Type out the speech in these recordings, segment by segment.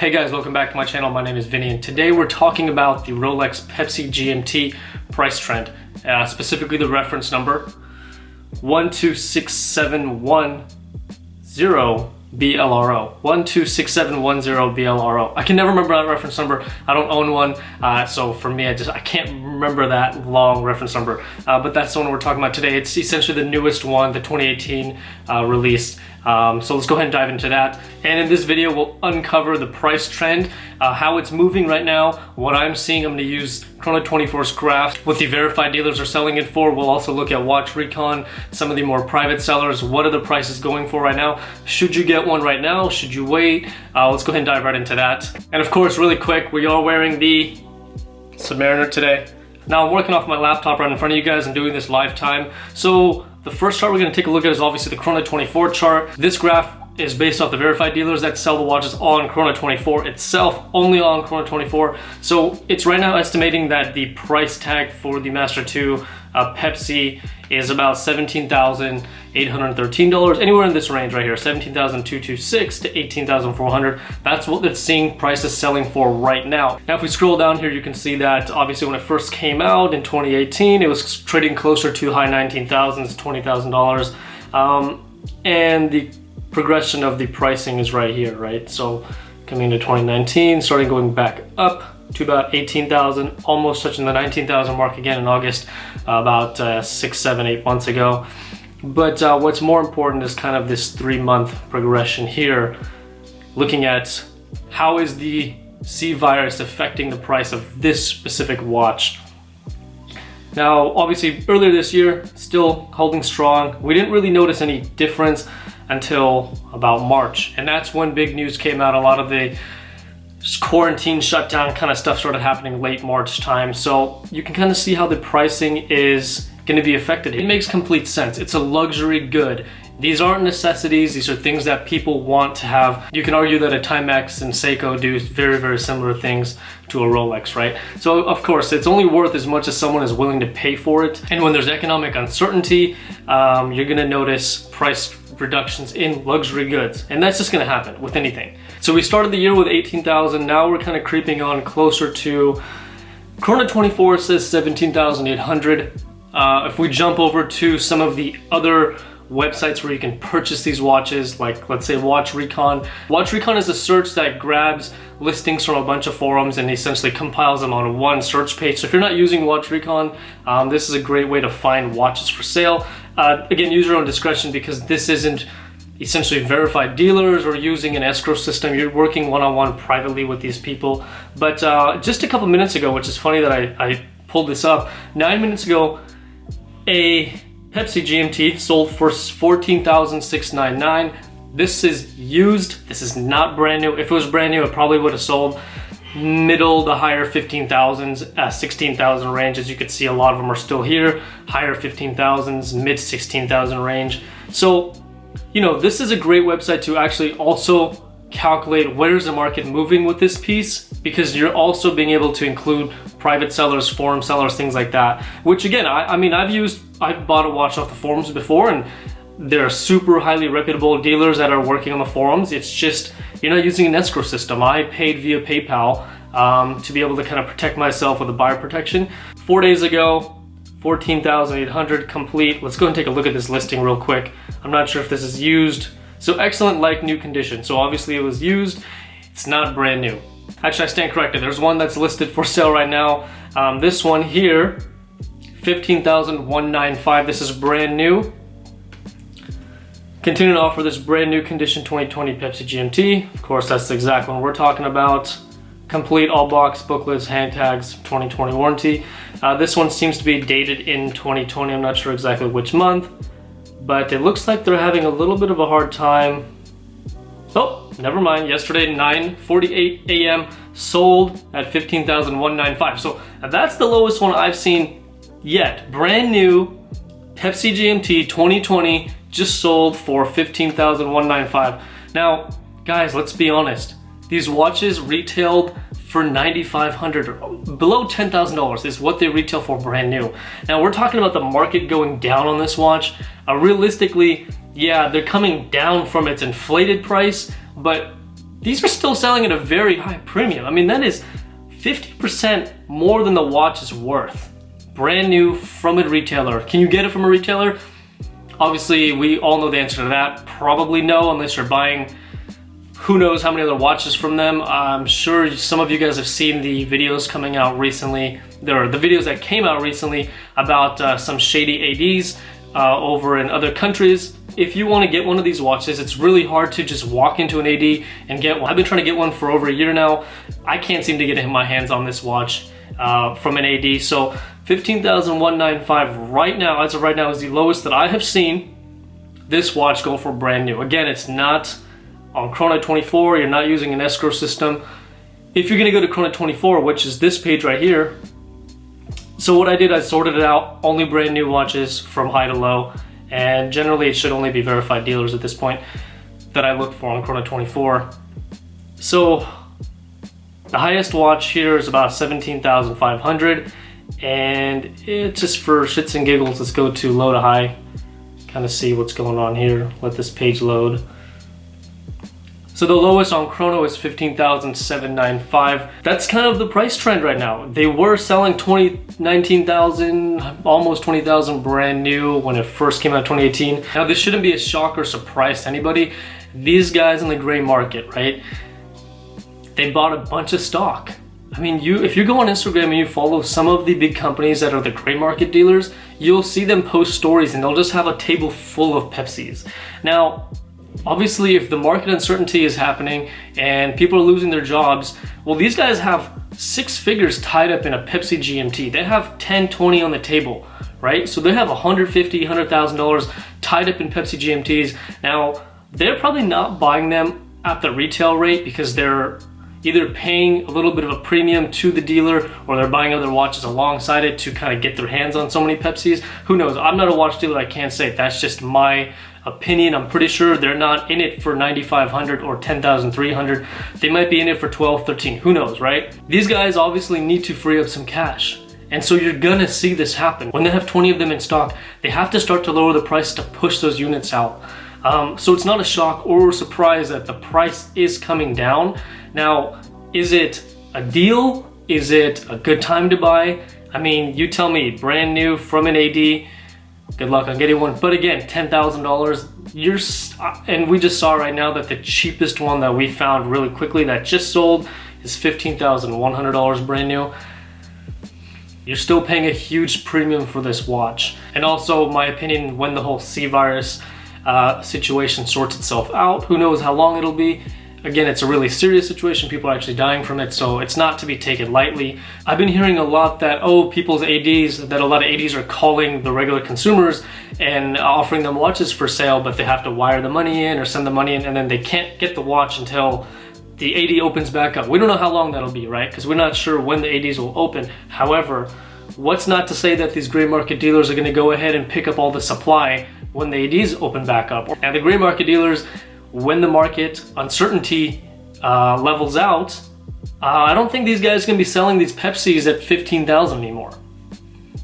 Hey guys, welcome back to my channel. My name is Vinny, and today we're talking about the Rolex Pepsi GMT price trend, specifically the reference number 126710 BLRO. 126710 BLRO. I can never remember that reference number. I don't own one, so for me, I can't remember that long reference number. But that's the one we're talking about today. It's essentially the newest one, the 2018 release. So let's go ahead and dive into that. And in this video, we'll uncover the price trend, how it's moving right now, what I'm seeing. I'm going to use Chrono24's graph, what the verified dealers are selling it for. We'll also look at Watch Recon, some of the more private sellers. What are the prices going for right now? Should you get one right now? Should you wait? Let's go ahead and dive right into that. And of course, really quick, we are wearing the Submariner today. Now I'm working off my laptop right in front of you guys and doing this live time. So the first chart we're going to take a look at is obviously the Chrono24 chart. This graph is based off the verified dealers that sell the watches on Chrono24 itself, only on Chrono24. So it's right now estimating that the price tag for the Master II Pepsi is about $17,813, anywhere in this range right here, $17,226 to $18,400. That's what it's seeing prices selling for right now. Now, if we scroll down here, you can see that obviously when it first came out in 2018, it was trading closer to high $19,000s, $20,000. And the progression of the pricing is right here, right? So coming into 2019, starting going back up to about 18,000, almost touching the 19,000 mark again in August, about 6, 7, 8 months ago. But what's more important is kind of this 3-month progression here, looking at how is the C virus affecting the price of this specific watch. Now, obviously earlier this year, still holding strong. We didn't really notice any difference until about March. And that's when big news came out. A lot of the quarantine shutdown kind of stuff started happening late March time. So you can kind of see how the pricing is going to be affected. It makes complete sense. It's a luxury good. These aren't necessities. These are things that people want to have. You can argue that a Timex and Seiko do very, very similar things to a Rolex, right? So of course, it's only worth as much as someone is willing to pay for it. And when there's economic uncertainty, you're gonna notice price reductions in luxury goods. And that's just gonna happen with anything. So we started the year with 18,000. Now we're kind of creeping on closer to, Chrono24 says 17,800. If we jump over to some of the other websites where you can purchase these watches, like let's say Watch Recon. Watch Recon is a search that grabs listings from a bunch of forums and essentially compiles them on one search page. So if you're not using Watch Recon, this is a great way to find watches for sale. Again, use your own discretion, because this isn't essentially verified dealers or using an escrow system. You're working one-on-one privately with these people. But just a couple minutes ago, which is funny that I pulled this up, 9 minutes ago, a Pepsi GMT sold for $14,699. This is used. This is not brand new. If it was brand new, it probably would have sold middle to higher 15,000s, 16,000 range. As you can see, a lot of them are still here. Higher 15,000s, mid 16,000 range. So, you know, this is a great website to actually also calculate where's the market moving with this piece, because you're also being able to include private sellers, forum sellers, things like that, which again, I mean, I've bought a watch off the forums before, and they're super highly reputable dealers that are working on the forums. It's just, you're not using an escrow system. I paid via PayPal to be able to kind of protect myself with a buyer protection. 4 days ago, 14,800 complete. Let's go and take a look at this listing real quick. I'm not sure if this is used. So excellent, like new condition. So obviously it was used. It's not brand new. Actually, I stand corrected. There's one that's listed for sale right now. This one here, 15,195. This is brand new. Continuing to offer this brand new condition 2020 Pepsi GMT. Of course, that's the exact one we're talking about. Complete all box, booklets, hand tags, 2020 warranty. This one seems to be dated in 2020. I'm not sure exactly which month, but it looks like they're having a little bit of a hard time. Oh, never mind. Yesterday, 9:48 a.m. sold at 15,195. So that's the lowest one I've seen yet. Brand new Pepsi GMT 2020 just sold for 15,195. Now, guys, let's be honest. These watches retailed for $9,500, below $10,000 is what they retail for brand new. Now we're talking about the market going down on this watch. Realistically, yeah, they're coming down from its inflated price, but these are still selling at a very high premium. I mean, that is 50% more than the watch is worth. Brand new from a retailer. Can you get it from a retailer? Obviously, we all know the answer to that. Probably no, unless you're buying who knows how many other watches from them. I'm sure some of you guys have seen the videos coming out recently. There are the videos that came out recently about some shady ADs over in other countries. If you want to get one of these watches, it's really hard to just walk into an AD and get one. I've been trying to get one for over a year now. I can't seem to get my hands on this watch from an AD. So $15,195 right now, as of right now, is the lowest that I have seen this watch go for brand new. Again, it's not on Chrono 24, you're not using an escrow system. If you're gonna go to Chrono 24, which is this page right here, so what I did, I sorted it out, only brand new watches from high to low, and generally it should only be verified dealers at this point that I look for on Chrono 24. So the highest watch here is about 17,500, and it's just for shits and giggles. Let's go to low to high, kind of see what's going on here. Let this page load. So the lowest on Chrono is 15,795. That's kind of the price trend right now. They were selling 19,000, almost 20,000 brand new when it first came out in 2018. Now this shouldn't be a shock or surprise to anybody. These guys in the gray market, right? They bought a bunch of stock. I mean, if you go on Instagram and you follow some of the big companies that are the gray market dealers, you'll see them post stories and they'll just have a table full of Pepsis. Now, obviously, if the market uncertainty is happening and people are losing their jobs, well, these guys have 6 figures tied up in a Pepsi GMT. They have 10, 20 on the table, right? So they have $150,000, $100,000 tied up in Pepsi GMTs. Now, they're probably not buying them at the retail rate because they're either paying a little bit of a premium to the dealer or they're buying other watches alongside it to kind of get their hands on so many Pepsis. Who knows? I'm not a watch dealer. I can't say. That's just my opinion. I'm pretty sure they're not in it for 9,500 or 10,300. They might be in it for 12, 13. Who knows, right? These guys obviously need to free up some cash. And so you're gonna see this happen. When they have 20 of them in stock, they have to start to lower the price to push those units out. So it's not a shock or a surprise that the price is coming down. Now, is it a deal? Is it a good time to buy? I mean, you tell me, brand new from an AD, good luck on getting one. But again, $10,000, and we just saw right now that the cheapest one that we found really quickly that just sold is $15,100 brand new. You're still paying a huge premium for this watch. And also, my opinion, when the whole C virus situation sorts itself out, who knows how long it'll be. Again, it's a really serious situation. People are actually dying from it, so it's not to be taken lightly. I've been hearing a lot that, people's ADs, that a lot of ADs are calling the regular consumers and offering them watches for sale, but they have to wire the money in or send the money in, and then they can't get the watch until the AD opens back up. We don't know how long that'll be, right? Because we're not sure when the ADs will open. However, what's not to say that these gray market dealers are gonna go ahead and pick up all the supply when the ADs open back up. And the gray market dealers, when the market uncertainty levels out, I don't think these guys are gonna be selling these Pepsis at 15,000 anymore.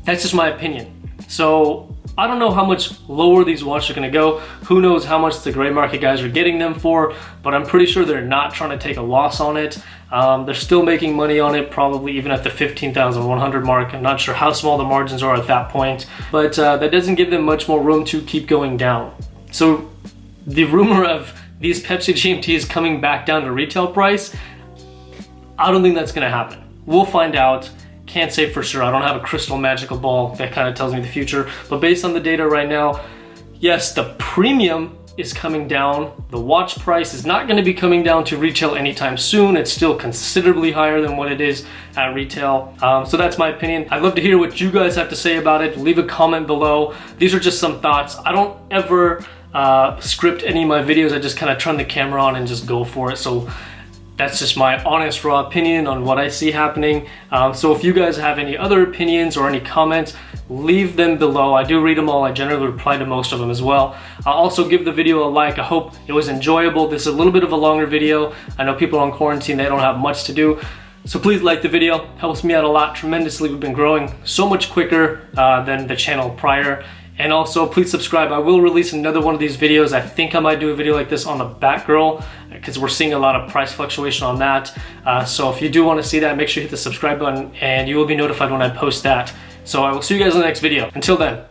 That's just my opinion. So I don't know how much lower these watches are gonna go. Who knows how much the gray market guys are getting them for, but I'm pretty sure they're not trying to take a loss on it. They're still making money on it, probably even at the 15,100 mark. I'm not sure how small the margins are at that point, but that doesn't give them much more room to keep going down. So the rumor of these Pepsi GMTs coming back down to retail price, I don't think that's gonna happen. We'll find out. Can't say for sure. I don't have a crystal magical ball that kind of tells me the future, but based on the data right now, yes, the premium is coming down. The watch price is not going to be coming down to retail anytime soon. It's still considerably higher than what it is at retail. So that's my opinion. I'd love to hear what you guys have to say about it. Leave a comment below. These are just some thoughts. I don't ever script any of my videos. I just kind of turn the camera on and just go for it. So that's just my honest, raw opinion on what I see happening. So if you guys have any other opinions or any comments, leave them below. I do read them all. I generally reply to most of them as well. I'll also give the video a like. I hope it was enjoyable. This is a little bit of a longer video. I know people are on quarantine, they don't have much to do. So please like the video. Helps me out a lot tremendously. We've been growing so much quicker than the channel prior. And also, please subscribe. I will release another one of these videos. I think I might do a video like this on the Batgirl because we're seeing a lot of price fluctuation on that. So if you do want to see that, make sure you hit the subscribe button and you will be notified when I post that. So I will see you guys in the next video. Until then.